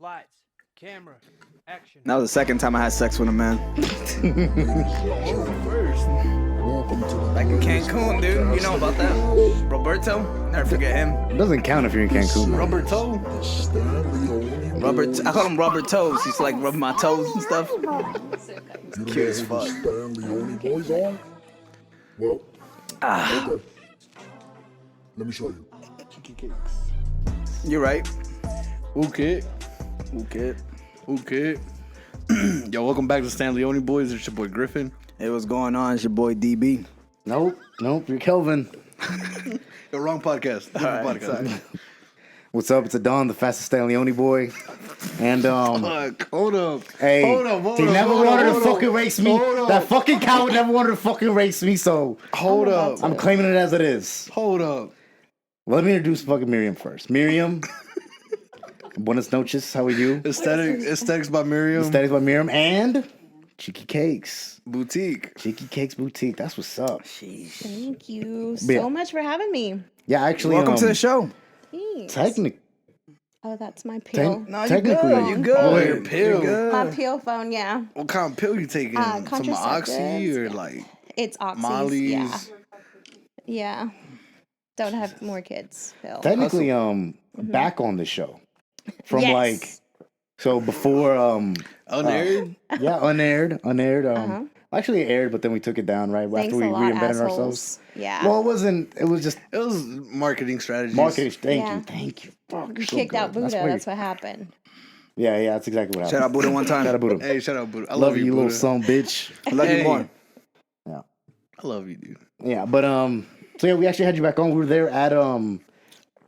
Lights, camera, action. That was the second time I had sex with a man. Back in Cancun, dude. You know about that. Roberto. Never forget him. It doesn't count if you're in Cancun. Roberto. I call him Robert Toes. He's like rubbing my toes and stuff. Cute as fuck. StanleyOni Boyz on? Well, okay. Let me show you. You're right. Okay. Yo, welcome back to StanleyOni Boyz. It's your boy Griffin. Hey, what's going on? It's your boy DB. Nope, you're Kelvin. Yo, wrong podcast. Different podcast. What's up? It's Adon, the fastest StanleyOni boy. And Fuck. hold up. Hey, he never wanted to fucking race me. That fucking coward never wanted to fucking race me. So Hold up. I'm claiming it as it is. Hold up. Let me introduce fucking Myriam first. Myriam. Buenas noches. How are you? Aesthetics by Myriam. Esthetics by Myriam and Cheeky Cakes. Boutique. Cheeky Cakes Boutique. That's what's up. Thank you Yeah. so much for having me. Yeah, actually. Welcome to the show. Thanks. Technically. Oh, that's my pill. No, you Technically, good. You good. Oh, your pill. You My good. pill phone, yeah. What kind of pill you taking? Some Oxy contraceptives, or yeah. like It's Oxys, Molly's? yeah. Yeah. Don't have more kids. Pill. Technically, back on the show. From Yes. like, so before, unaired? unaired. Uh-huh. Actually it aired, but then we took it down, right? Thanks After we a lot, reinvented assholes. ourselves. Yeah. Well, it was just It was marketing strategies. marketing. Yeah. Thank you. Fuck, you you're so kicked out good. Buddha. why That's you- what happened. Yeah, that's exactly what Shout happened. out Buddha one time. Shout out Buddha. Hey, shout out Buddha. I love you, little Buddha. son, bitch. I love you Hey. more. Yeah. I love you, dude. Yeah, but so yeah, we actually had you back on. We were there at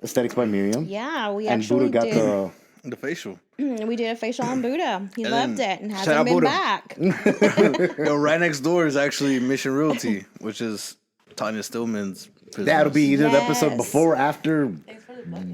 Aesthetics by Myriam. Yeah, we And actually Buddha got did. The facial. We did a facial on Buddha. He And loved then- it and Shout out hasn't been Buddha. back. Yo, right next door is actually Mission Realty, which is Tanya Stillman's business. That'll be either the episode Yes. before, after,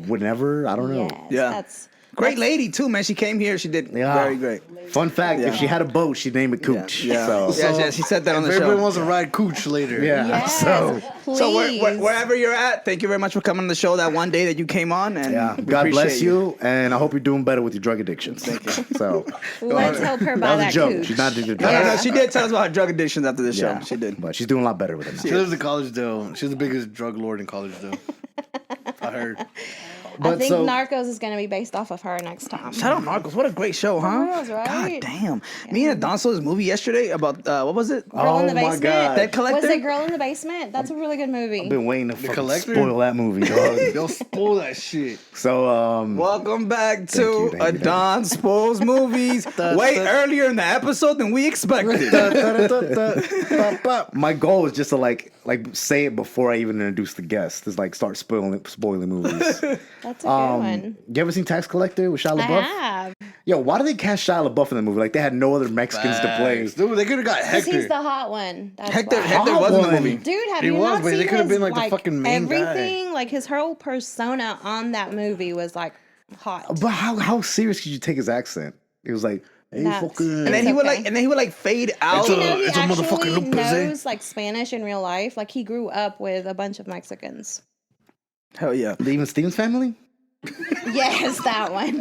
whenever. I don't know. Yes, Yeah. That's Great lady, too, man. She came here. She did Yeah. very great. Fun fact: Yeah. if she had a boat, she'd name it Cooch. Yeah. So, Yeah, she said that on If the everybody show. wants to ride Cooch later. yeah. yes, So please. So wherever you're at, thank you very much for coming on the show that one day that you came on. And yeah. we God bless appreciate you, and I hope you're doing better with your drug addictions. Thank you. So Let's help her buy that was a that joke. cooch. She's not addicted to No, drugs. no, she did tell us about her drug addictions after the show. Yeah. She did. But she's doing a lot better with it now. She lives in Collegedale. She's the biggest drug lord in Collegedale. I heard. I think so- Narcos is going to be based off of her next time. Shout out Narcos. What a great show, huh? Narcos, right? God damn. Me and Adon saw this movie yesterday about, what was it? Girl in the Oh my Basement. God. Debt Collector? Was it Girl in the Basement? That's a really good movie. I've been waiting to fucking Collector? spoil that movie, dog. Yo, spoil that shit. So Welcome back to you, thank you. Adon Spoils Movies. Way earlier in the episode than we expected. my goal is just to like say it before I even introduce the guest. Is like start spoiling movies. That's a good one. You ever seen Tax Collector with Shia I LaBeouf? have. Yo, why did they cast Shia LaBeouf in the movie? Like they had no other Mexicans to play. Dude, they could have got Because he's Hector. the hot one. That's Hector why. was in the one. movie. Dude, have He you was, not but they seen could have his, been, like, the fucking main guy. everything? Like his whole persona on that movie was like hot. But how serious could you take his accent? It was like, hey, That's- fucking. And then It's he would okay. like, fade out. You know, he It's a motherfucking actually Lopez, eh? knows like Spanish in real life. Like he grew up with a bunch of Mexicans. Hell yeah. The Even Stevens family? Yes, that one.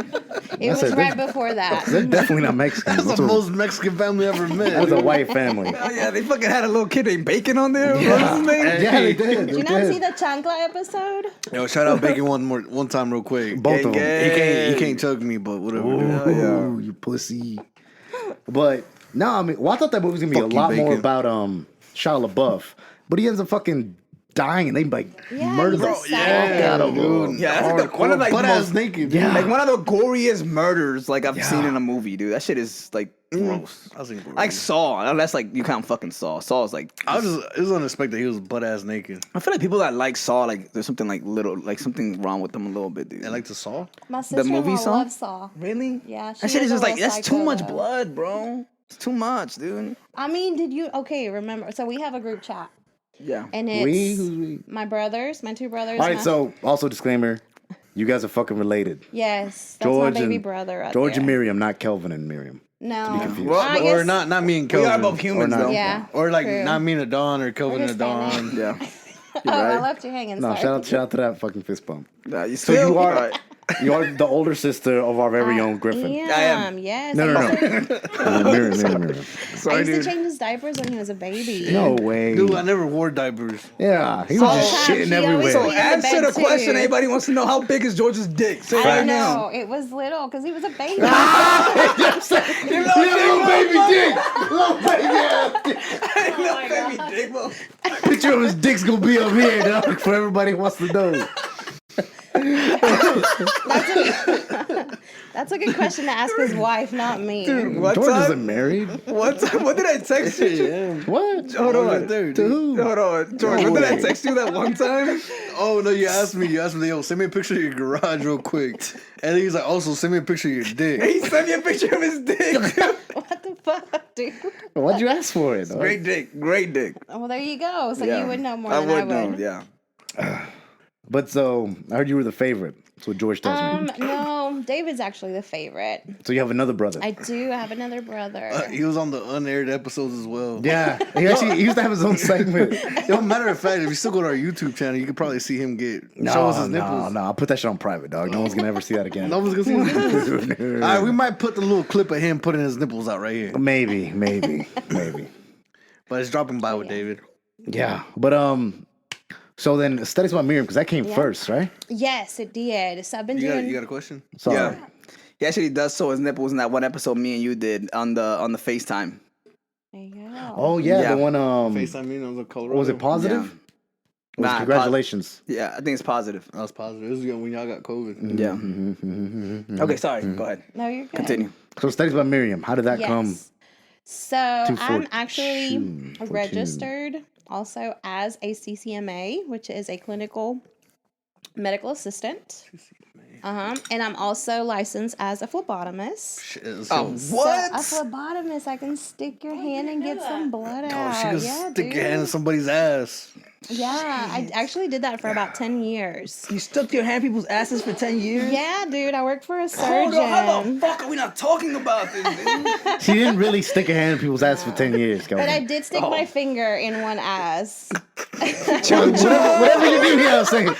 It That's was it. right before that. They're definitely not Mexicans. That's the most Mexican family I ever met. That was a white family. Oh yeah, they fucking had a little kid named Bacon on there. What was his name? Yeah, they did. Did you not see the Chancla episode? Yo, shout out Bacon one time real quick. Both of them. Gang. He can't chug me, but whatever. dude. Ooh, you pussy. But no, I mean, well, I thought that movie was gonna be Fuck a you, lot more Bacon. about Shia LaBeouf, but he ends up fucking dying, and they like Yeah, murder he's the a fuck sad out of dude. him. Yeah, that's like one of like butt most, ass naked. Yeah. like one of the goriest murders like I've seen in a movie, dude. That shit is like gross. I was thinking, Like Saw, unless like you count fucking Saw. Saw is like it was unexpected. He was butt ass naked. I feel like people that like Saw, like there's something like something wrong with them a little bit, dude. And like the Saw. My sister movie Saw? loves Saw. Really? Yeah, she That shit is is a just like little that's too psycho, much though. blood, bro. It's too much, dude. I mean, remember? So we have a group chat, Yeah. and Who's it's we? my brothers, my two brothers. All right, my- so also disclaimer, you guys are fucking related. yes, that's George my baby and- brother. Right George there. and Myriam, not Kelvin and Myriam. No, confused. Well, I or guess- not me and We Kelvin. are both humans Or not. though. Yeah, Or like true. not me and Adon or Kelvin We're and Adon. Hispanic. Yeah. Oh, I right. left you hanging. No, sorry. shout out to that fucking fist bump. Nah, you So you are- right. You are the older sister of our very own Griffin. I am. Yes. No. Miriam. Sorry, I used dude. to change his diapers when he was a baby. No way. Dude, I never wore diapers. Yeah, he was just time, shitting she always everywhere. So be in the answer bed, the question. too. Anybody wants to know how big is George's dick? Say it I right don't now. know. It was little because he was a baby. Little baby dick. Little baby Baby dick, bro. Picture of his dick's gonna be up here, dog, for everybody who wants to know. That's a good question to ask his wife, not me. Dude, what George time? isn't married. What time? What did I text you? What? Hold on. Right there, To dude. who? Hold on, George. When did I text you that one time? Oh no, you asked me, yo, send me a picture of your garage real quick. And then he's like, also send me a picture of your dick. He sent me a picture of his dick. What the fuck, dude? Why'd you ask for it? Dog? Great dick. Great dick. Well, there you go. So Yeah. you would know more than I would. know, yeah. But so I heard you were the favorite. That's what George tells me. No, David's actually the favorite. So you have another brother. I do have another brother. He was on the unaired episodes as well. Yeah, he used to have his own segment. Yo, matter of fact, if you still go to our YouTube channel, you could probably see him show us his nipples. No, I'll put that shit on private, dog. No one's gonna ever see that again. No one's gonna see his nipples. All right, we might put the little clip of him putting his nipples out right here. Maybe. But it's dropping by with David. Yeah, but so then Esthetics by Myriam, because that came first, right? Yes, it did. So I've been You doing. got a question? Sorry. Yeah. He actually does show his nipples in that one episode me and you did on the FaceTime. There you go. Oh yeah, Yeah. the one FaceTime me, I was in Colorado. was it positive? Yeah. Was Nah, congratulations. Yeah, I think it's positive. I was positive. This was when y'all got COVID. Yeah. Okay, sorry. Mm-hmm. Go ahead. No, you're good. Continue. So Esthetics by Myriam, how did that come? Yes. So I'm 214. actually registered also as a CCMA, which is a clinical medical assistant. And I'm also licensed as a phlebotomist. Shit, let's Oh, go. what? So a phlebotomist, I can stick your hand and get some blood Oh, out. she can stick your hand in somebody's ass. Yeah, I actually did that for about 10 years. You stuck your hand in people's asses for 10 years? Yeah, dude, I worked for a Hold on, how the surgeon. fuck are we not talking about this, dude? She didn't really stick a hand in people's ass for 10 years, But I Kelvin. did stick my finger in one ass. Whatever you do here, I'm saying.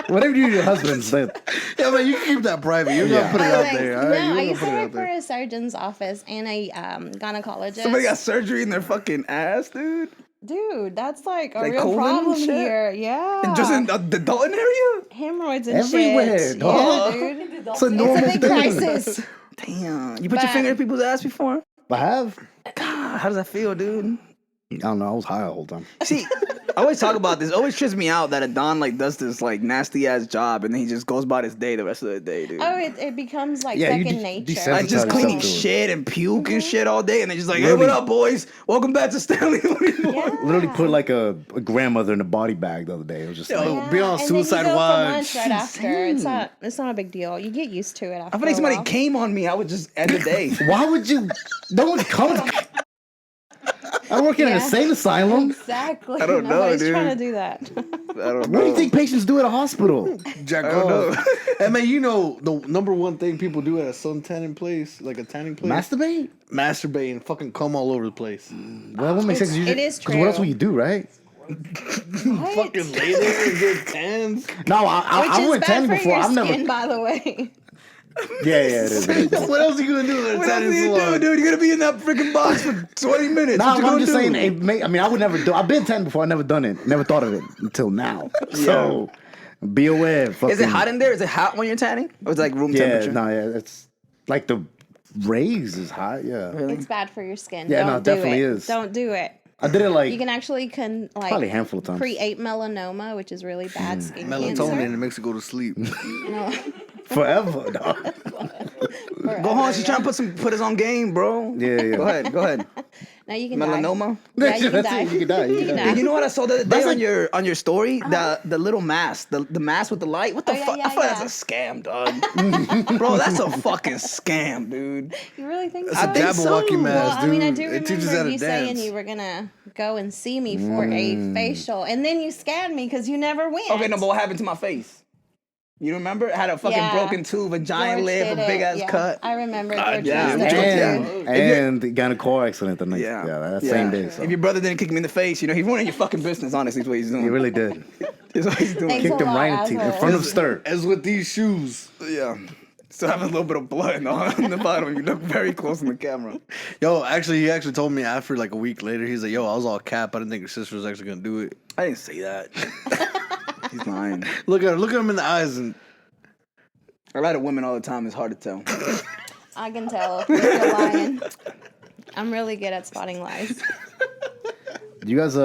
Whatever you do to your husband's then. Yeah, man, you can keep that private. You're gonna put it out there. All right? No, You're I gonna used to put it work out for there. a surgeon's office and a gynecologist. Somebody got surgery in their fucking ass, dude? Dude, that's like a Like real colon problem shit? here. Yeah. And just in the Dalton area? hemorrhoids and Everywhere, shit. dog. Yeah, dude. It's a normal It's a big thing. crisis. Damn. You put your But- finger in people's ass before? I have. God, how does that feel, dude? I don't know. I was high the whole time. See, I always talk about this. It always trips me out that a Don like does this like nasty ass job and then he just goes about his day the rest of the day, dude. Oh, it becomes like Yeah, you second de- nature. desensitize Like just yourself cleaning to it. shit and puke and shit all day and then just like, hey, Literally- what up, boys? Welcome back to StanleyOni Boyz. Yeah. Literally put like a grandmother in a body bag the other day. It was just like, Yo, be on and then suicide you go for watch. lunch right after. It's not a big deal. You get used to it after I feel like a somebody while. came on me, I would just end the day. why would you? No one comes. I work in an Yeah. insane asylum. Exactly. I don't know, Nobody's dude. trying to do that. I don't What do you think patients do at a hospital? Jack don't know. off. And man, you know the number one thing people do at a sun tanning place, like a tanning place, Masturbate? masturbate and fucking come all over the place. Well, that won't make sense. It is Because what else true. will you do, right? Fucking lay there and get tans. No, Which I is went bad tanning for before. your I've never. skin, by the way. Yeah, it is. What else are you gonna do at a What else tanning do you do, salon? dude? You're gonna be in that freaking box for 20 minutes. No, What you I'm gonna just do? saying. I mean, I would never do. I've been tanning before. I never done it. Never thought of it until now. So be aware. Is it fucking- hot in there? Is it hot when you're tanning? Or is it like room Yeah, temperature? no, yeah. It's like the rays is hot. Yeah, It's bad for your skin. Yeah, Don't no, it do definitely it. is. Don't do it. I did it like You can actually probably a handful of times. create melanoma, which is really bad skin Melatonin cancer. and it makes you go to sleep. No. forever. Dog. Go home. She's trying to put us on game, bro. Yeah, yeah. Go ahead. Now you can Melanoma. die. Yeah, you can That's die. it. You can die. You can die. Hey, you know what I saw the other day That's on like- your story? The little mask, the mask with the light. What the Oh, yeah, fuck? yeah, I feel like yeah. that's a scam, dog. Bro, that's a fucking scam, dude. You really think It's so? a think so. Jabberwocky Well, mask, I dude. mean, I do It teaches how remember to you saying dance. you were gonna go and see me for a facial, and then you scanned me because you never went. Okay, no, but what happened to my face? You remember? It had a fucking Yeah. broken tooth, a giant George lip, a did big it, ass yeah. cut. I remember. yeah, George yeah. was there. And got in a car accident the next. Yeah. Yeah, that same day. So. If your brother didn't kick me in the face, you know, he's ruining your fucking business, honestly, is what he's doing. He really did. That's what he's doing. Thanks Kicked a him lot, right in the teeth in asshole. front of Stir. As with these shoes. Yeah. So having a little bit of blood on the bottom. You look very close in the camera. Yo, actually, he actually told me after like a week later, he's like, yo, I was all cap. I didn't think your sister was actually going to do it. I didn't say that. He's lying. Look at him in the eyes and... I lie to women all the time. It's hard to tell. I can tell if you're lying. I'm really good at spotting lies. Do you guys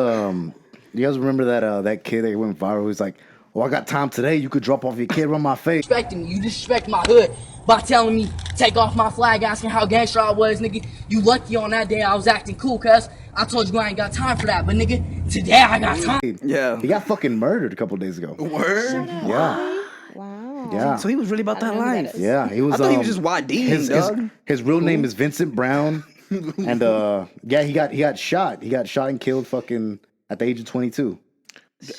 remember that kid that went viral who's like, oh, I got time today. You could drop off your kid on my face. Disrespecting me. You disrespect my hood by telling me take off my flag, asking how gangster I was, nigga. You lucky on that day I was acting cool, cuz I told you I ain't got time for that, but nigga, today I got time. Yeah. He got fucking murdered a couple days ago. Word? Yeah. Wow. Yeah. So he was really about I that don't know who life. that is. Yeah, he was. I thought he was just YDing, dog. His real name is Vincent Brown, and yeah, he got shot. He got shot and killed fucking at the age of 22.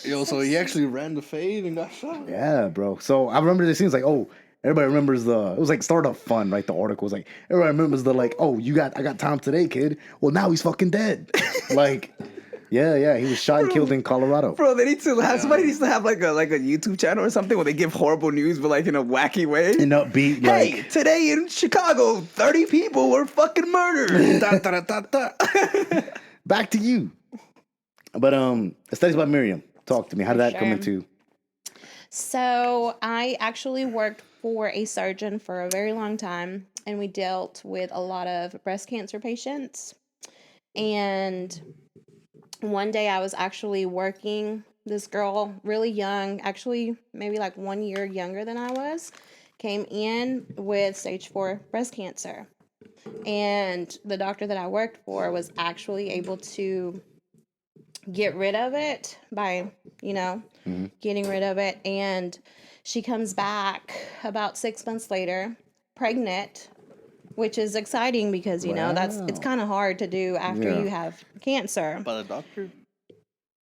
Yo, so he actually ran the fade and got shot? Yeah, bro. So I remember this scene. It's like, oh, everybody remembers it was like Startup Fun, right? The article was like, everybody remembers like, oh, I got time today, kid. Well, now he's fucking dead. Like, yeah, he was shot and killed in Colorado. Bro, they need to have somebody needs to have like a YouTube channel or something where they give horrible news, but like in a wacky way. And upbeat, Hey, like, today in Chicago, 30 people were fucking murdered. Da, da, da, da, da. back to you. But Esthetics by Myriam. Talk to me. How did that come Sure. into? So I actually worked for a surgeon for a very long time, and we dealt with a lot of breast cancer patients. And one day I was actually working, this girl, really young, actually maybe like 1 year younger than I was, came in with stage 4 breast cancer. And the doctor that I worked for was actually able to get rid of it by, getting rid of it. And she comes back about 6 months later, pregnant, which is exciting because, it's kind of hard to do after you have cancer. By the doctor?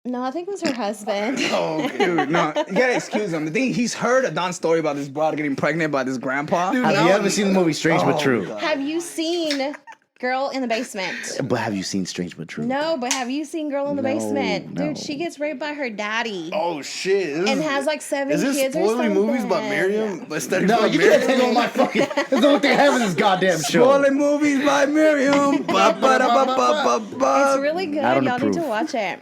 No, I think it was her husband. Oh, okay. Dude, no, you gotta excuse him. The thing, he's heard a Don story about this broad getting pregnant by this grandpa. Dude, Have you ever seen the movie Strange But Oh, True? God. Have you seen Girl in the Basement? But have you seen Strange But True? No, but have you seen Girl in the No, Basement? no. Dude, she gets raped by her daddy. Oh, shit. And has like 7 Is this kids or spoiling something. movies by Myriam? Aesthetics No, by you can't Myriam? take all my fucking. That's the only thing I have in this goddamn show. Spoiling movies by Myriam. It's really good. I don't Y'all need to approve. watch it.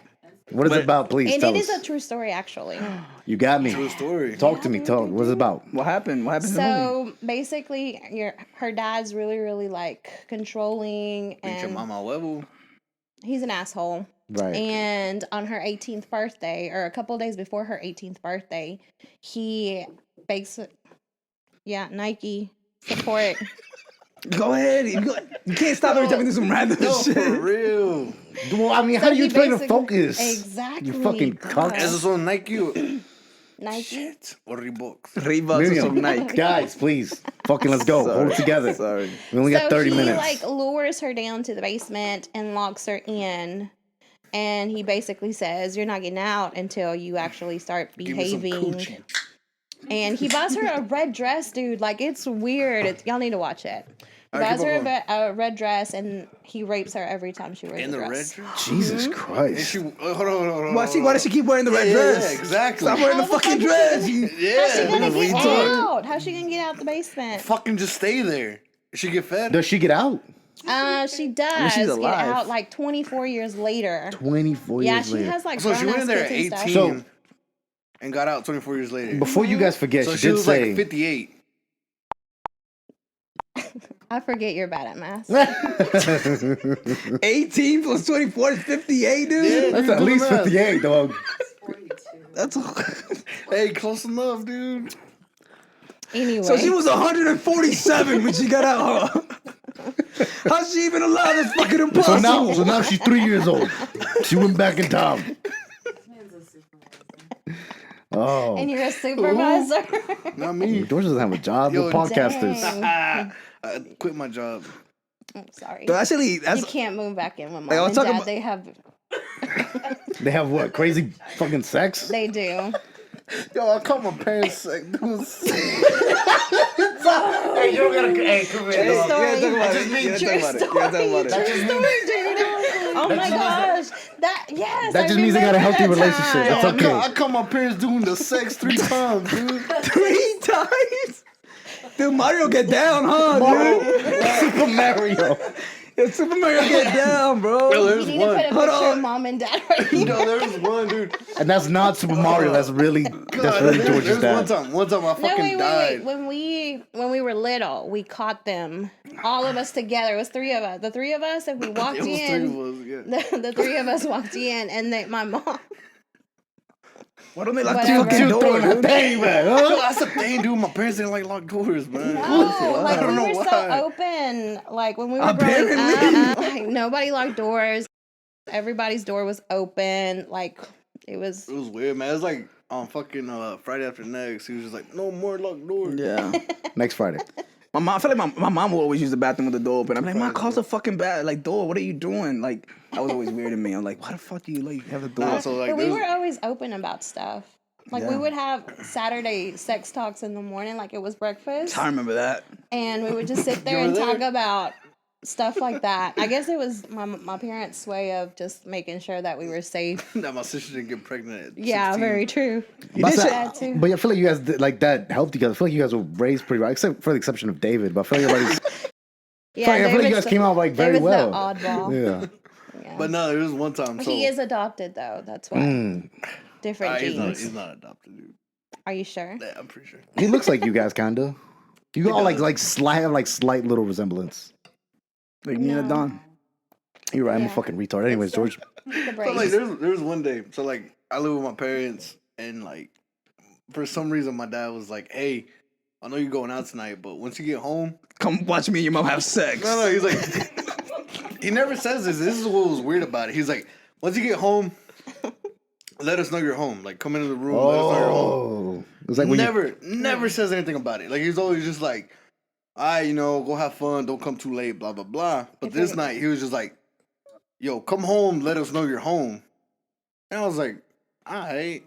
What is it about, please? And Tell it is us. a true story, actually. You got me. True story. Talk to me. What is it about? What happened? What happened in the movie? So basically, her dad's really, really like controlling, Reach your and mama level. he's an asshole. Right. And on her 18th birthday, or a couple of days before her 18th birthday, he bakes it. Yeah, Nike support. Go ahead. You can't stop every time we do some random No, shit. for real. Well, I mean, how So do you he explain the basically- focus? Exactly. You fucking God. cuck. Eso son Nike. Nike. Shit. Or Reebok. Reeboks or some Myriam, Nike. guys, please. Fucking let's go. Hold it together. Sorry. We only got So 30 he minutes. like lures her down to the basement and locks her in. And he basically says, "You're not getting out until you actually start Give me some behaving." coochie. And he buys her a red dress, dude. Like, it's weird. Y'all need to watch it. He All right, buys keep her on a red dress, and he rapes her every time she wears In the the red dress. dress? Jesus And Christ. she, hold on. Why does she keep wearing the red Yeah, dress? yeah, exactly. Stop wearing the How the fucking fuck is dress. she You- How's she Yeah. gonna What get retard. out? How's she gonna get out the basement? Fucking just stay there. She get fed? Does she get out? She does she's get alive. out like 24 years later. 24 Yeah, years she later. has like So she went in there at grown-ass 18 kids and stuff. and got out 24 years later. Before you guys forget, So she she did was say. like 58. I forget you're bad at math. 18 plus 24 is 58, dude. That's at least 58, dog. That's Hey, close enough, dude. Anyway, so she was 147 when she got out. Huh? How's she even alive? That's fucking impossible. So now she's 3 years old. She went back in time. Oh. and you're a supervisor. Not me. George doesn't have a job. Yo, We're podcasters. Dang. I quit my job. I'm sorry. So actually, You that's can't move back in with mom Like, I was and talking dad. about- They have, They have what? Crazy fucking sex? they do. Yo, I caught my parents sick. Hey, you don't gotta. Hey, come True story. Yeah, talk about it. True Yeah, talk about it. Yeah, talk about it. True story, dude. I Oh my gosh. Yes. That I just means they got a remember healthy that relationship. time. It's okay. I caught my parents doing the sex 3 times, dude. 3 times? Dude, Mario get down, huh, dude? Super Mario. Yeah, Super Mario get down, bro. Yo, You there's need to put one. a picture of mom and dad right here. Yo, there's one, dude. And that's not Super Mario. That's really George's There's dad. one time I fucking died. When we were little, we caught them, all of us together. It was 3 of us. The 3 of us, and we walked It was in. 3 of us, yeah. The 3 of us walked in, and my mom. Why don't they lock the Whatever. fucking You door, throwing that dude? thing back, Yo, huh? that's the thing, dude. My parents didn't like locked doors, man. No, like I don't we know were why. so open. Like when we were Apparently. growing up, like nobody locked doors. Everybody's door was open. Like it was. It was weird, man. It was like on fucking Friday after next. He was just like, no more locked doors. Yeah. Next Friday. My mom, I feel like my mom will always use the bathroom with the door open. I'm like, Mom, close the fucking door. What are you doing? Like, that was always weird to me. I'm like, why the fuck do you like have the door? Nah, so like, But we there were was- always open about stuff. Like we Yeah. would have Saturday sex talks in the morning, like it was breakfast, I remember that. and we would just sit there You and were talk there? about stuff like that. I guess it was my parents' way of just making sure that we were safe. that my sister didn't get pregnant at Yeah, 16. very true. But, did I- that too. but I feel like you guys did, like that helped you guys. I feel like you guys were raised pretty right, except for the exception of David. But I feel like everybody's. Yeah, I feel like you David's guys came out like very David's well. the oddball. Yeah. Yeah. But no, there was one time. So He is adopted though. That's why. Mm. Different genes. he's not adopted, dude. Are you sure? Yeah, I'm pretty sure. He looks like you guys, kinda. You all like slight little resemblance. Like me and No. Don. You're right. I'm a Yeah. fucking retard. Anyways, George. The So braids. like, there was one day. So like, I live with my parents, and like, for some reason, my dad was like, "Hey, I know you're going out tonight, but once you get home, Come watch me and your mom have sex. no, he's like, he never says this. This is what was weird about it. He's like, once you get home, let us know you're home. Like, come into the room, let us know you're home." Oh, it was like when Never says anything about it. Like, he's always just like, "All right, go have fun. Don't come too late. Blah blah blah." But If this it- night, he was just like, "Yo, come home. Let us know you're home." And I was like, "All right,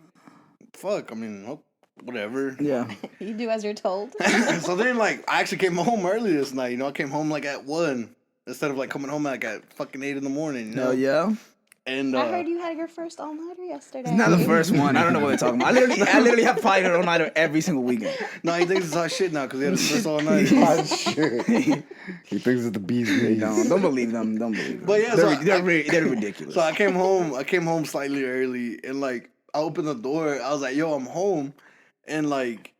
fuck. I mean, whatever." Yeah. You do as you're told. So then, like, I actually came home early this night. I came home like at 1 instead of like coming home like at fucking 8 in the morning. Hell yeah. And I heard you had your first all-nighter yesterday. It's not the first one. I don't know what they're talking about. I literally have probably an all-nighter every single weekend. No, he thinks it's hot shit now because he had his first all night. Oh, shit. He thinks it's the bee's knees. No, don't believe them. Don't believe them. But yeah, they're ridiculous. So I came home slightly early, and like I opened the door. I was like, "Yo, I'm home," and like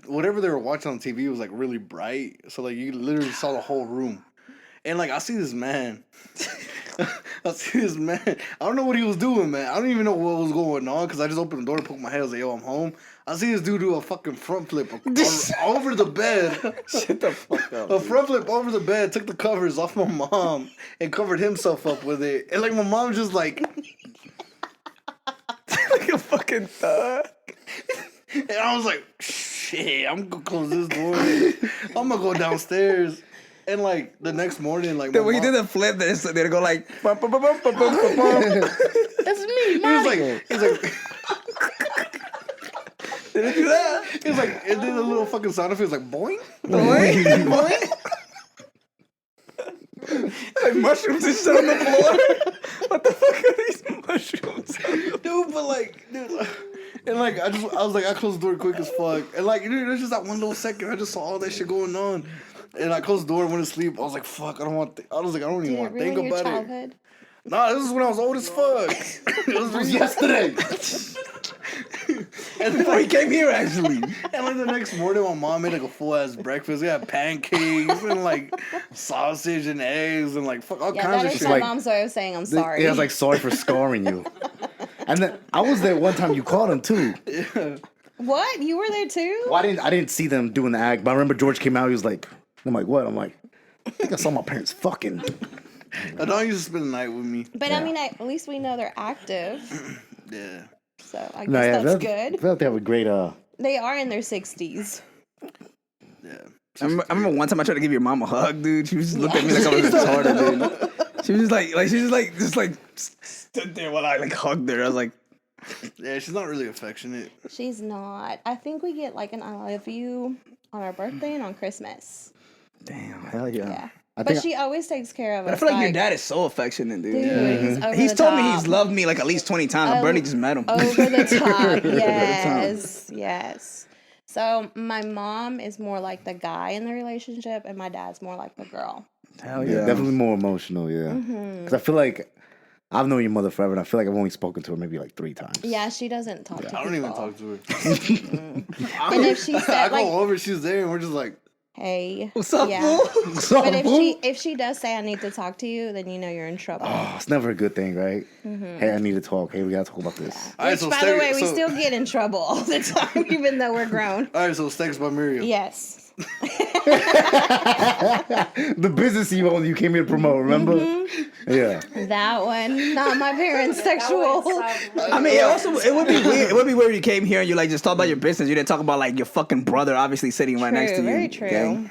whatever they were watching on TV was like really bright, so like you literally saw the whole room. And like I see this man, I don't know what he was doing, man. I don't even know what was going on because I just opened the door, poked my head, I was like, "Yo, I'm home." I see this dude do a fucking front flip over the bed. Shut the fuck up. A front flip over the bed, took the covers off my mom, and covered himself up with it. And like my mom just like, Like a fucking thug. and I was like, "Shit, I'm gonna close this door. I'm gonna go downstairs." And like the next morning, like Then my when you mom, did the flip, they'd go like, bum, bum, bum, bum, bum, bum, bum, bum. That's me, he was Mommy. like, he's like, Did it do that? he was like, it did a little fucking sound effect. It was like boing, Boing, boing. Like mushrooms and shit on the floor. What the fuck are these mushrooms? dude. But like, dude. And like I was like I closed the door quick as fuck. And like dude, there's just that one little second I just saw all that shit going on. And I closed the door and went to sleep. I was like, fuck, I don't even Did it want to think ruin your about it. childhood? Nah, this is when I was old as fuck. It was yesterday. and Before he came here, actually. like the next morning, my mom made like a full ass breakfast. We had pancakes and like sausage and eggs and like fuck all Yeah, kinds that of is shit. my Like- mom's way of saying I'm sorry. Yeah, I was like, sorry for scarring you. And then I was there one time. You called him too. What? You were there too? Well, I didn't see them doing the act, but I remember George came out. He was like, I'm like, what? I'm like, I think I saw my parents fucking. Adon used to spend the night with me. But I mean, at least we know they're active, Yeah. so I guess No, yeah, that's I good. feel like they have a great. They are in their 60s. Yeah. I remember one time I tried to give your mom a hug, dude. She was just looked at me like I was retarded, dude. She was just like stood there while I like hugged her. I was like, Yeah, she's not really affectionate. She's not. I think we get like an I love you on our birthday and on Christmas. damn, hell yeah. Yeah. But she always takes care of us. I feel like your dad is so affectionate, dude. Dude, he's over He's the told me top. he's loved me like at least 20 times. Bernie just met him. Over the top. Yes. Yes. So my mom is more like the guy in the relationship, and my dad's more like the girl. Hell Yeah, yeah. definitely more emotional. Yeah, because I feel like I've known your mother forever, and I feel like I've only spoken to her maybe like 3 times. Yeah, she doesn't talk to people. I don't even talk to her. And if she I said go like, over, she's there, and we're just like, "Hey, What's up, yeah." fool? What's up, But fool? if she does say I need to talk to you, then you know you're in trouble. Oh, it's never a good thing, right? Hey, I need to talk. Hey, we gotta talk about this. all right, Which, so by the way, we still get in trouble all the time, even though we're grown. All right, so Steaks by Myriam. Yes. The business you own, you came here to promote. Remember? Yeah. That one, not my parents' sexual. I mean, it would be weird. It would be weird if you came here and you like just talk about your business. You didn't talk about like your fucking brother, obviously sitting right next to you. Very true. gang.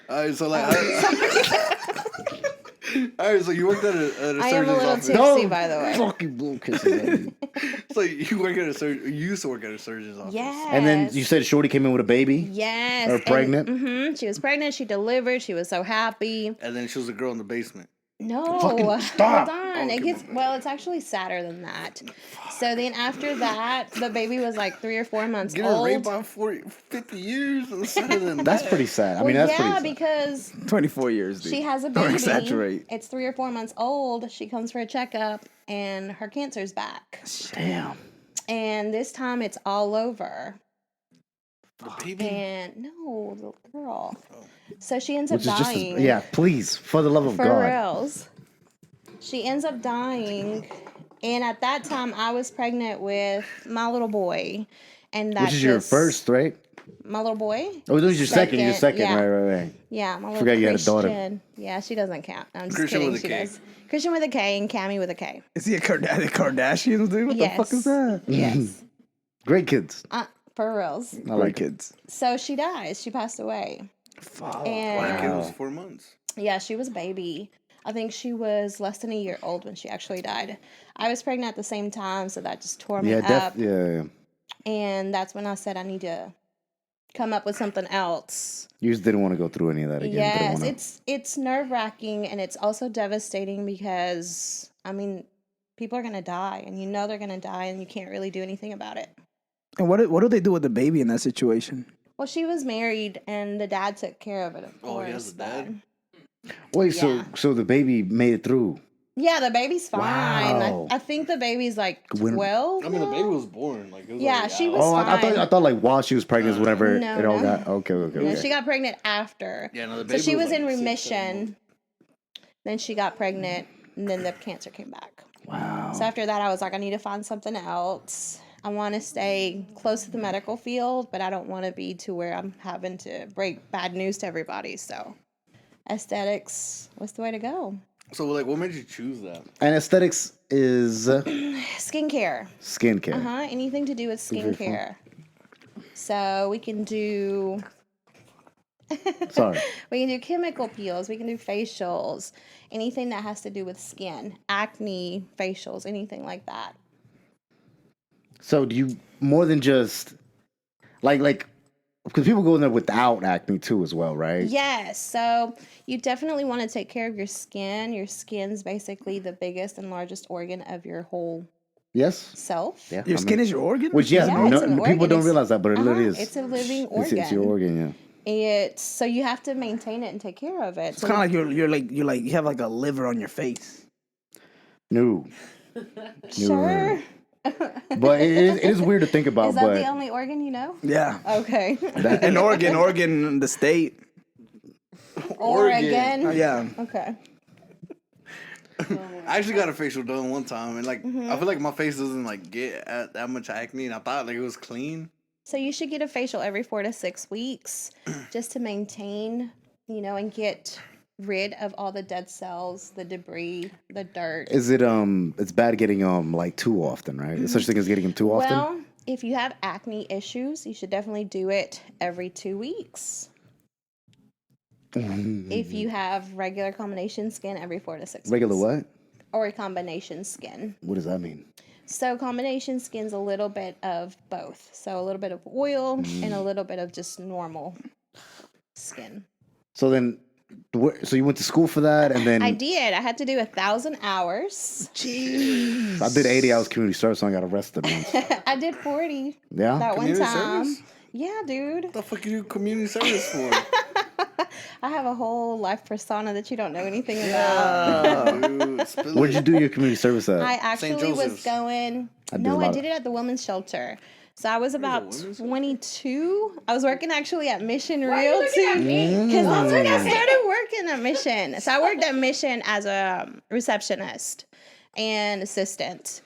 All right, so like, all right, so you worked at a I am a surgeon's little office. tipsy, by the way. Fucking blue kisses. So you work at you used to work at a surgeon's office. Yes. And then you said Shorty came in with a baby? Yes. Or pregnant? She was pregnant. She delivered. She was so happy. And then she was a girl in the basement. No, Fucking stop. hold on. It gets it's actually sadder than that. So then after that, the baby was like 3 or 4 months Getting old. raped by 50 years is sadder than That's that. pretty sad. I Well, mean, that's yeah, pretty sad. because 24 years, dude. she has a Don't baby. exaggerate. It's 3 or 4 months old. She comes for a checkup, and her cancer's back. Damn. And this time, it's all over. The baby? And no, the girl. So she ends up Which is just, dying. yeah, please, for the love of For God. reals. She ends up dying. And at that time, I was pregnant with my little boy. And that's Which is your first, right? My little boy? Oh, this is your second. Your Second, second, yeah. right. Yeah, my little Forgot you had a Christian. daughter. Yeah, she doesn't count. I'm just Christian kidding. with a She K. does. Christian with a K and Cammy with a K. Is he a Kardashian, dude? What the fuck is that? Yes. Great kids. For reals. I Great like it. kids. So she dies. She passed away. Fuck. And My kid was 4 months. yeah, she was a baby. I think she was less than a year old when she actually died. I was pregnant at the same time, so that just tore me Yeah, up. yeah. And that's when I said I need to come up with something else. You just didn't want to go through any of that again. Yes, Didn't wanna- it's nerve-wracking, and it's also devastating because, I mean, people are going to die, and you know they're going to die, and you can't really do anything about it. And what do they do with the baby in that situation? Well, she was married, and the dad took care of it, of Oh, he has course. a dad? Wait, Yeah. so the baby made it through. Yeah, the baby's fine. Wow. I think the baby's like When- 12. I mean, the now. baby was born. Like, it was Yeah, already she out. was Oh, I fine. thought like while she was pregnant, whenever No, it all no. got okay. No, she got pregnant after. Yeah, no, the So baby she was like in 6, 7 remission. months. Then she got pregnant, and then the cancer came back. Wow. So after that, I was like, I need to find something else. I want to stay close to the medical field, but I don't want to be to where I'm having to break bad news to everybody. So aesthetics was the way to go. So, like, what made you choose that? And aesthetics is Skincare. skincare. Anything to do with very fun. skincare. So we can do Sorry. we can do chemical peels, we can do facials, anything that has to do with skin, acne facials, anything like that. So do you more than just like because people go in there without acne too as well, right? Yes, so you definitely want to take care of your skin. Your skin's basically the biggest and largest organ of your whole Yes. self. Yeah. Your skin is your organ? Which yes, Yeah, it's an people organ. don't It's- realize that, but it literally is. It's a living organ. It's your organ, yeah. It's so you have to maintain it and take care of it. It's So kind of like you have like a liver on your face. No. sure. But it is weird to think about, Is that but the only organ you know? Yeah. Okay. An Oregon, the state. Oregon. Yeah. Okay. I actually got a facial done one time, and like, I feel like my face doesn't like get that much acne, and I thought like it was clean. So you should get a facial every 4 to 6 weeks just to maintain, and get rid of all the dead cells, the debris, the dirt. is it it's bad getting like too often, right? There's such thing as getting them too often. Well, if you have acne issues, you should definitely do it every 2 weeks. If you have regular combination skin, every 4 to 6 Regular weeks. what? Or a combination skin. What does that mean? So combination skin's a little bit of both. So a little bit of oil and a little bit of just normal skin. So then So you went to school for that, and then I did. I had to do 1,000 hours. Jeez. I did 80 hours community service, so I got arrested once. I did 40 Yeah. that one Community time. service? Yeah, dude. What the fuck you do community service for? I have a whole life persona that you don't know anything about. Dude, spill Where'd it. you do your community service at? I actually was Joseph's. going. I did a No, I lot did it at the women's shelter. So I was about 22. I was working actually at Mission Realty because that's when I started working at Mission. So I worked at Mission as a receptionist and assistant,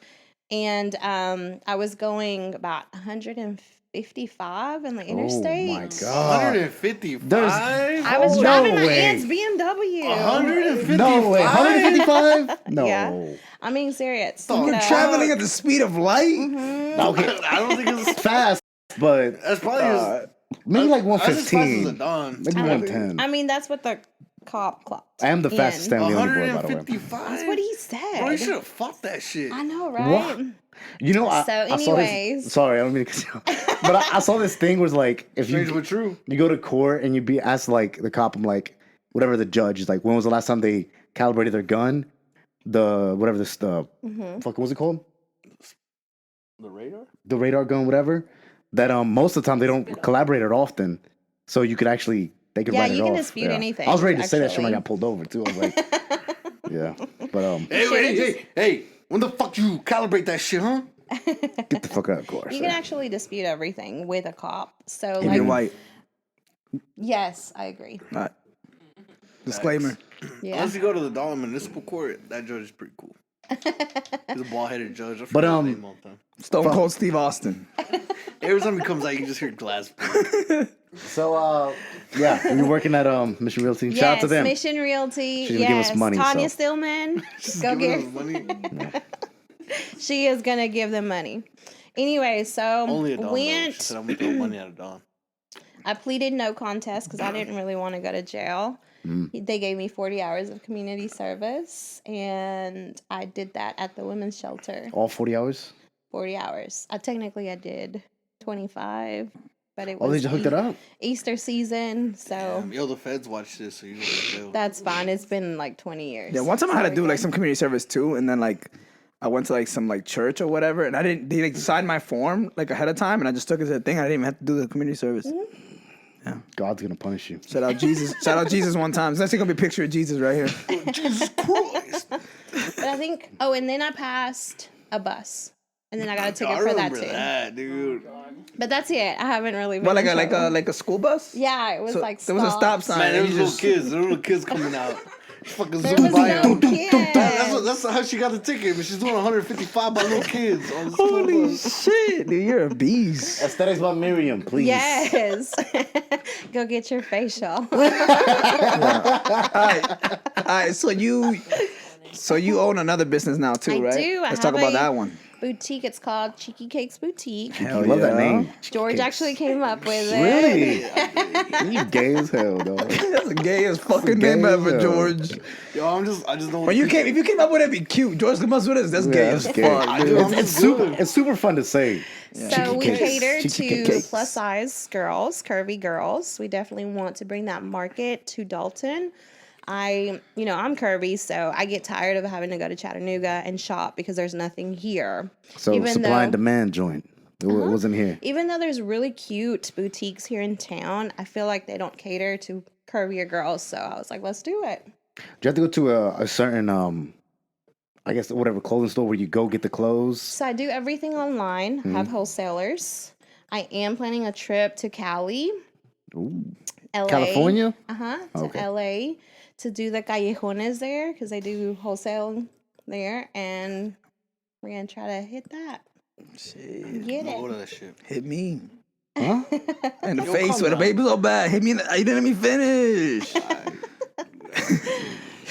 and I was going about 155 in the interstate. Oh my god. 155? I was No driving my way. aunt's BMW. 155? No way. 155? No. Yeah. I'm being serious. You're You know? Traveling at the speed of light? Okay. I don't think it's Fast, but that's probably maybe like that's as fast as a 115. Dawn. Maybe 110. I mean, that's what the cop clocked. I am the fastest in. StanleyOni Boyz, by the way. 155. That's what he Bro, you said. should have fought that shit. I know, right? What? You know, I So saw anyways. this. Sorry, I don't mean to cut you off. But I saw this thing was like, if Strange you but true. you go to court and you be asked like the cop, I'm like, whatever the judge is like, when was the last time they calibrated their gun? The whatever this fuck what was it called? The radar? The radar gun, whatever. That most of the time they don't collaborate it often, so you could actually they could Yeah, write it you can off. dispute anything, I was ready to say that shit when I actually. got pulled over too. I was like, yeah, but Hey, when the fuck you calibrate that shit, huh? get the fuck out of course. You can actually dispute everything with a cop. So, If like, you're white. yes, I agree. All right. Disclaimer. Yeah. Unless you go to the Dalton Municipal Court, that judge is pretty cool. He's a bald-headed judge. I But, forget his name all the time. Stone Cold Steve Austin. Every time he comes out, you just hear glass. So yeah, we were working at Mission Realty. Shout out to them. Mission Realty. She's gonna give us money, Tanya so. Stillman. Go Giving get. us money. She is gonna give them money. Anyway, so Only a Dawn. She went. said, I'm gonna throw money at a Dawn. I pleaded no contest because I didn't really want to go to jail. They gave me 40 hours of community service, and I did that at the women's shelter. All 40 hours. 40 hours. I did 25, but it was Oh, they just hooked it up. Easter season, so Yo, the feds watch this, so you go to jail. that's fine. It's been like 20 years. Yeah, one time I had to do like some community service too, and then like I went to like some like church or whatever, and they like signed my form like ahead of time, and I just took it to the thing. I didn't even have to do the community service. God's gonna punish you. Shout out Jesus. Shout out Jesus one time. So that's gonna be a picture of Jesus right here. Jesus Christ. But I think, and then I passed a bus. And then I got a I ticket for that remember too. that, dude. But that's it. I haven't really been What, in trouble. like a school bus? Yeah, it was So like there was a stop sign. Man, there and was you little just- kids. There were little kids coming out. Fucking There zoom was by no them. kids. That's how she got the ticket. But she's doing 155 by little kids on the school Holy bus. shit, dude, you're a beast. Aesthetics by Myriam, please. Yes. Go get your facial. All right. So you own another business now too, I right? do. I Let's talk have about a- that one. Boutique. It's called Cheeky Cakes Boutique. Hell I love that yeah. name. George actually came up with it. Really? You gay as hell, dog. That's the gayest fucking gay name as ever, hell. George. Yo, I just don't. When if you came up with it, it'd be cute. George come up with it. That's gay Yeah, as that's fuck. gay. I do. I'm It's just good. super. It's super fun to say. So we cakes. cater Cheeky to cakes. plus size girls, curvy girls. We definitely want to bring that market to Dalton. I'm curvy, so I get tired of having to go to Chattanooga and shop because there's nothing here. So supply and demand joint. It wasn't here. Even though there's really cute boutiques here in town, I feel like they don't cater to curvier girls. So I was like, let's do it. Do you have to go to a certain I guess whatever clothing store where you go get the clothes? So I do everything online, have wholesalers. I am planning a trip to Cali, Ooh. LA. California? To Okay. LA to do the callejones there because they do wholesale there. And we're going to try to hit that. Shit. Get Go to it. that shit. Hit me. Huh? In the Yo, face come with a on. baby so bad. Hit me. You didn't let me finish.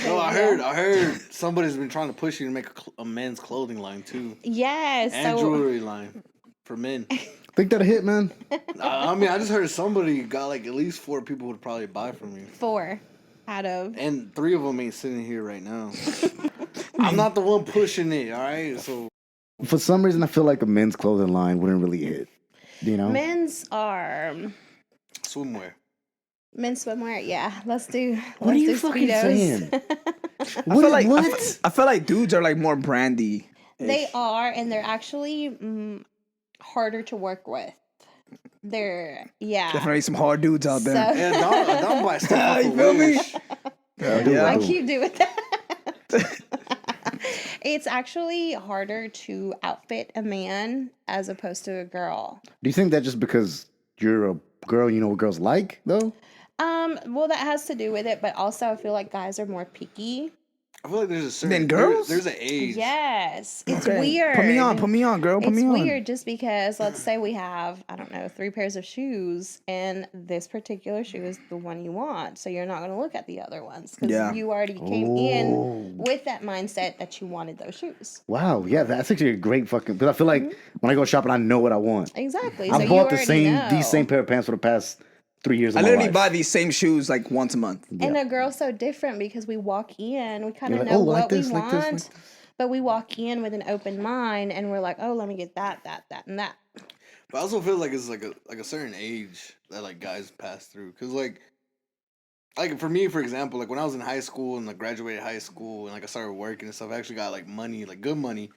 No, I heard somebody's been trying to push you to make a men's clothing line too, Yes. and So jewelry line for men. Think that a hit, man? I mean, I just heard somebody got like at least 4 people would probably buy from you, 4 out of. and 3 of them ain't sitting here right now. I'm not the one pushing it. All right, so For some reason, I feel like a men's clothing line wouldn't really hit. You know? Men's are. swimwear. Men's swimwear, yeah. Let's do. What are let's you do fucking Speedos. saying? I feel like what? I feel like dudes are like more brandy. They are, and they're actually harder to work with. They're Definitely some hard dudes out there. So, Yeah, don't buy stuff off You of feel me? Wish. I keep doing that. It's actually harder to outfit a man as opposed to a girl. Do you think that just because you're a girl, you know what girls like, though? Well, that has to do with it, but also I feel like guys are more picky. I feel like there's a certain Than girls? There's an age. Yes, it's Okay. weird. Put me on, girl. Put It's me on. weird just because let's say we have, I don't know, 3 pairs of shoes and this particular shoe is the one you want. So you're not going to look at the other ones because Yeah. you already came in with that mindset that you wanted those shoes. Wow, yeah, that's actually a great fucking. Because I feel like when I go shopping, I know what I want. Exactly. I so you bought the already know. these same pair of pants for the past 3 years of I my literally life. buy these same shoes like once a month. And a girl's so different because we walk in, we kind of You're like, know oh, like what this, we like this, want, like this. but we walk in with an open mind and we're like, oh, let me get that, and that. But I also feel like it's like a certain age that like guys pass through. Cause like for me, for example, like when I was in high school and like graduated high school and like I started working and stuff, I actually got like money, like good money.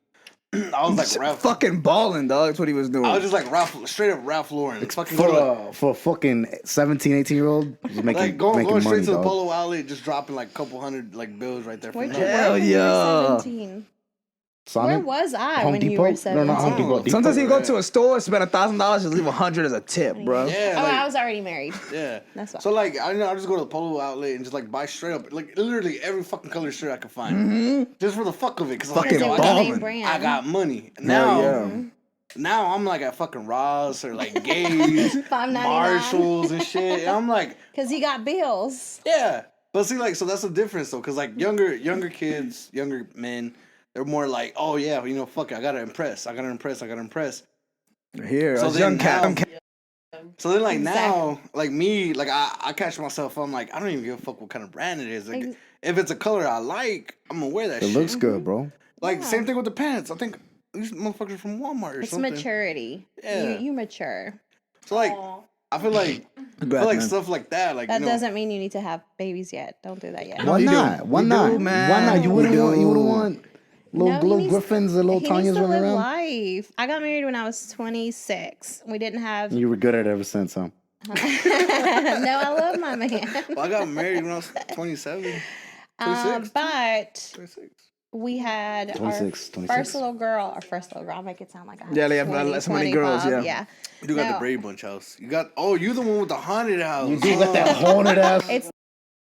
I was like Ralph. Fucking balling, dog. That's what he was doing. I was just like Ralph, straight up Ralph Lauren. Like, fucking For a fucking 17, 18-year-old, just making, like going making straight money, to the dog. Polo outlet, just dropping like a couple hundred like bills right there. From Where'd you nothing. Hell work when you were yeah. 17? Sonic? Where was I Home when Depot? you were No, 17? not Home Depot. Depot. Sometimes you go to a store, spend $1,000, just leave $100 as a tip, bro. Yeah, Oh, like, I was already married. yeah. That's why. So like I just go to the Polo outlet and just like buy straight up like literally every fucking color shirt I could find, just for the fuck of it. Cause Fucking Because it was I a name got, brand. I got money now. yeah. Now I'm like at fucking Ross or like Gage, $5.99. Marshalls and shit. And I'm like, Because you got bills. yeah. But see, like, so that's the difference though, cause like younger kids, younger men, they're more like, oh yeah, you know, fuck it, I gotta impress. Here, So us then young cat. now- I'm So then, like Exactly. now, like me, like I catch myself. I'm like, I don't even give a fuck what kind of brand it is. Like, Ex- if it's a color I like, I'm gonna wear that It shit. looks good, bro. Like same thing with the pants. I think these motherfuckers from Walmart or It's something. maturity. Yeah. You mature. So like, I feel like stuff like that. Like That you know, doesn't mean you need to have babies yet. Don't do that yet. No, Why you do. not? Why You not? do, man. Why not? You You wouldn't do. want little, No, he little needs- Griffins and little He needs Tanyas to running live around? life. I got married when I was 26. We didn't have. You were good at it ever since, huh? No, I love my man. well, I got married when I was 27. 26? But 26. we had 26, our 26. first little girl. Our first little girl. I'll make it sound like I had Yeah, they have 20, so many girls, 25, yeah. You do got No. the Brady Bunch house. You got you the one with the haunted house. You do got that haunted ass. It's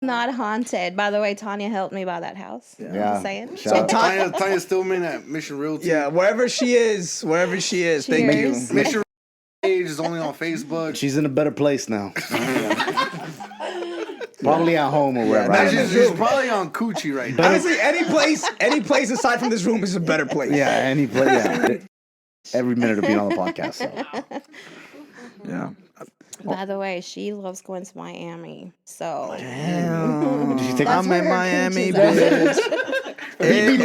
not haunted. By the way, Tanya helped me buy that house. Yeah. Just saying. Shout out. Tanya Stillman at Mission Realty. Yeah, wherever she is, thank you. Cheers. Mission page is only on Facebook. She's in a better place now. Probably at home or wherever. Nah, I don't know. she's probably on Coochie right now. Honestly, any place aside from this room is a better place. Yeah, any place. Yeah. Every minute of being on the podcast. So. Yeah. By the way, she loves going to Miami. So Did she take I'm where in her Miami, coochie's bitch. Beat me to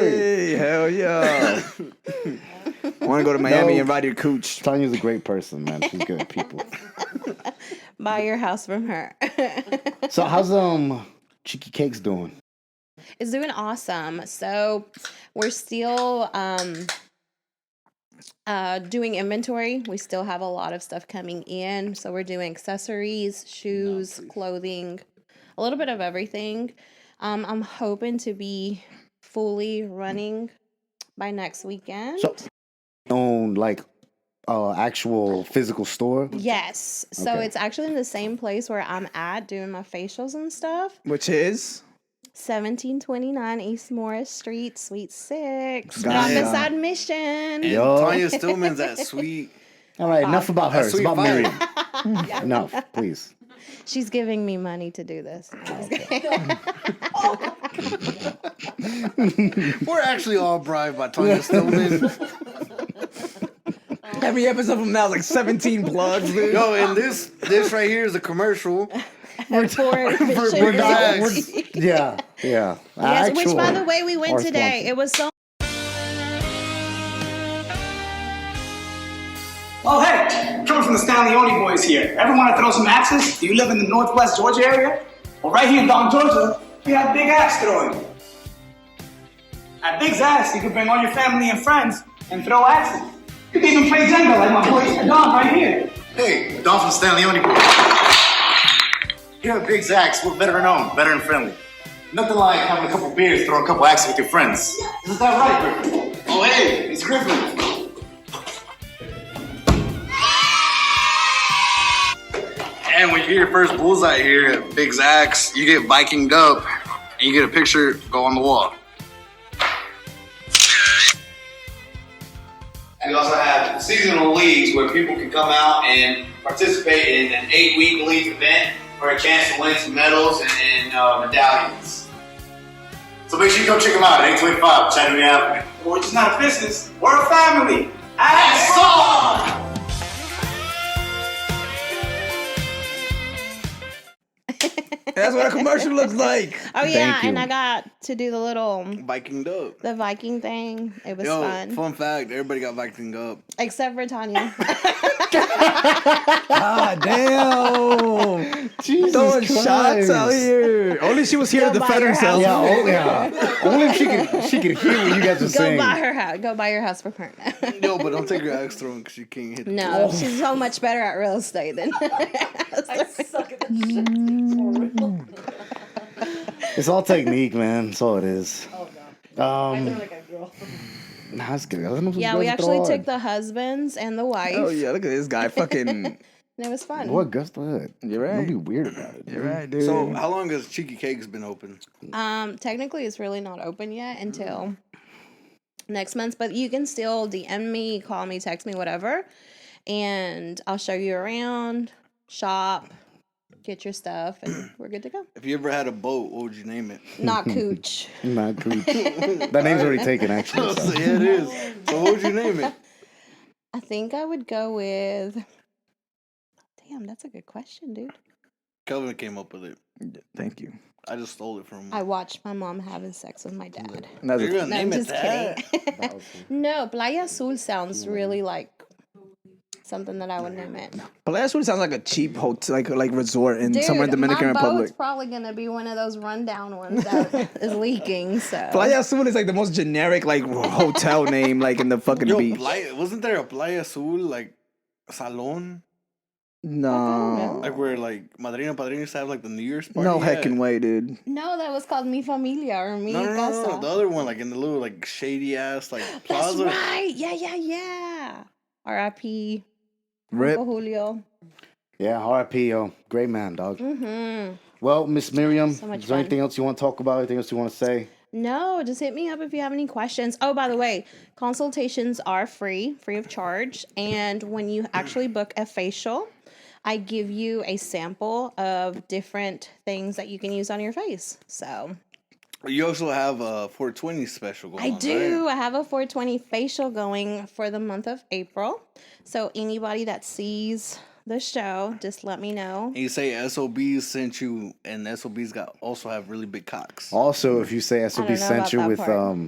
Hey, hell yeah. I want to go to Miami No. and ride your cooch. Tanya's a great person, man. She's good at people. buy your house from her. So how's Cheeky Cakes doing? It's doing awesome. So we're still doing inventory. We still have a lot of stuff coming in. So we're doing accessories, shoes, clothing, a little bit of everything. I'm hoping to be fully running by next weekend. So own like actual physical store. Yes. So Okay. it's actually in the same place where I'm at doing my facials and stuff. Which is? 1729 East Morris Street, Suite 6. Got Right ya. beside Mission. And Yo. Tanya Stillman's at Sweet. All right, enough about her. It's Sweet about Fire. Miriam. Enough, please. She's giving me money to do this. We're actually all bribed by Tanya Stillman. Every episode from now is like 17 plugs, dude. Yo, and this right here is a commercial. For for Mission bags. Realty. Yeah, yeah. Yes, which by Actual the way, we went or today. sponsor. It was so Oh, hey, coming from the StanleyOni Boyz here. Ever want to throw some axes? Do you live in the Northwest Georgia area? Well, right here in Dalton, Georgia, we have big axe throwing. At Big's Axe, you can bring all your family and friends and throw axes. You can even play Jenga like my boy Don right here. Hey, Don from StanleyOni Boyz. Here at Big's Axe, we're veteran owned, veteran friendly. Nothing like having a couple beers, throwing a couple axes with your friends. Isn't that right, Griffin? Oh, hey, it's Griffin. And when you get your first bullseye here at Big's Axe, you get Vikinged up and you get a picture, go on the wall. And we also have seasonal leagues where people can come out and participate in an 8-week league event for a chance to win some medals and medallions. So make sure you come check them out at 825 Chattanooga Avenue. We're just not a business, we're a family. Axe on! That's what a commercial looks like. Oh yeah, Thank you. and I got to do the little Vikinged up. the Viking thing. It was Yo, fun. fact, everybody got Vikinged up. Except for Tanya. Ah, damn. Jesus Throwing Christ. shots out here. Only she was here to Go buy defend your herself. Yeah, oh yeah. Only if she could hear what you guys are Go saying. buy her house. Go buy your house for Perna. Yo, but don't take your axe throwing because you can't hit No, she's so much better at real estate than I suck at this shit. It's for real. It's all technique, man. That's all it is. Oh god. I feel like a girl. Nah, that's good. I don't know if Yeah, it's we good to actually throw took on. the husbands and the wife. Oh yeah, look at this guy. Fucking. And it was fun. What Gus that? You're right. Don't be weird about it. You're right, dude. So, how long has Cheeky Cakes been open? Technically, it's really not open yet until next month, but you can still DM me, call me, text me, whatever, and I'll show you around, shop, get your stuff, and we're good to go. If you ever had a boat, what would you name it? Not Cooch. Not cool. That name's already taken, actually. So. Yeah, it is. So, what would you name it? I think I would go with. Damn, that's a good question, dude. Kelvin came up with it. Thank you. I just stole it from him. I watched my mom having sex with my dad. That's You're gonna No, name I'm it just that? kidding. No, Playa Azul sounds really like something that I would name it. Playa Azul sounds like a cheap hotel, like resort in somewhere in Dominican my Republic. boat's probably gonna be one of those rundown ones that is leaking. So Playa Azul is like the most generic like hotel name like in the fucking Yo, beach. wasn't there a Playa Azul, like, salon? No. Like, where, like, Madrina Padrino used to have, like, the New Year's party? No Yeah. heckin' way, dude. no, that was called Mi Familia or Mi No, Casa. the other one, like, in the little, like, shady-ass, like, That's plaza. right. Yeah. R.I.P. Rip. Uncle Julio. Yeah, R.I.P. Yo, great man, dog. Mm-hmm. Well, Miss Myriam, So much is there fun. anything else you want to talk about? Anything else you want to say? No, just hit me up if you have any questions. Oh, by the way, consultations are free of charge. And when you actually book a facial, I give you a sample of different things that you can use on your face. So You also have a 420 special going I on, do. right? I have a 420 facial going for the month of April. So anybody that sees the show, just let me know. And you say SOBs sent you, and SOBs also have really big cocks. Also, if you say SOB know sent about you that with part.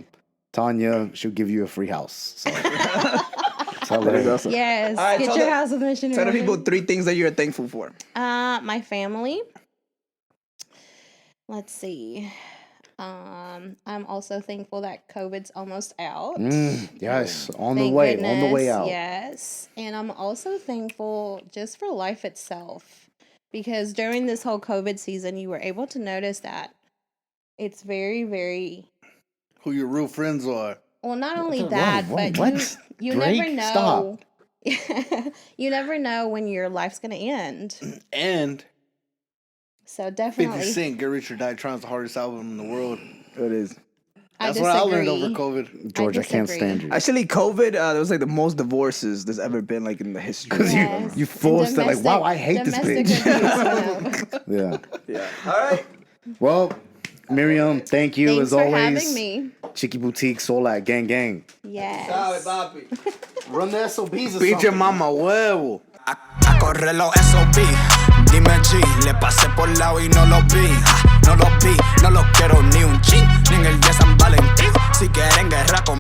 Tanya, she'll give you a free house. So. Tell her. That's awesome. Yes, All right, get tell your the- house of missionary. Tell the people 3 things that you're thankful for. My family. Let's see. I'm also thankful that COVID's almost out. Yes, on the Thank way, on the way goodness, out. Yes. And I'm also thankful just for life itself. Because during this whole COVID season, you were able to notice that it's very, very Who your real friends are. well, not only Whoa, that, whoa, but what? you Drake, never know. You never know when your life's gonna end. And So 50 definitely, Cent, Get Rich or Die Trying is the hardest album in the world. It is. That's what I learned over disagree. COVID. George, I can't disagree. stand you. Actually, COVID, there was like the most divorces there's ever been like in the history. Because Yes. you forced it like, wow, I hate this domestic bitch. abuse, Yeah. Yeah. All right. Well, Myriam, thank you Thanks as for always. having me. Chicky Boutique, Solat, gang, gang. Yes. Run the SOBs or Pinche mama huevo. A correr los SOB, dime G, le pasé por lado y no lo vi, no lo vi, no lo quiero ni un chin, ni en el de San Valentín, si quieren guerra con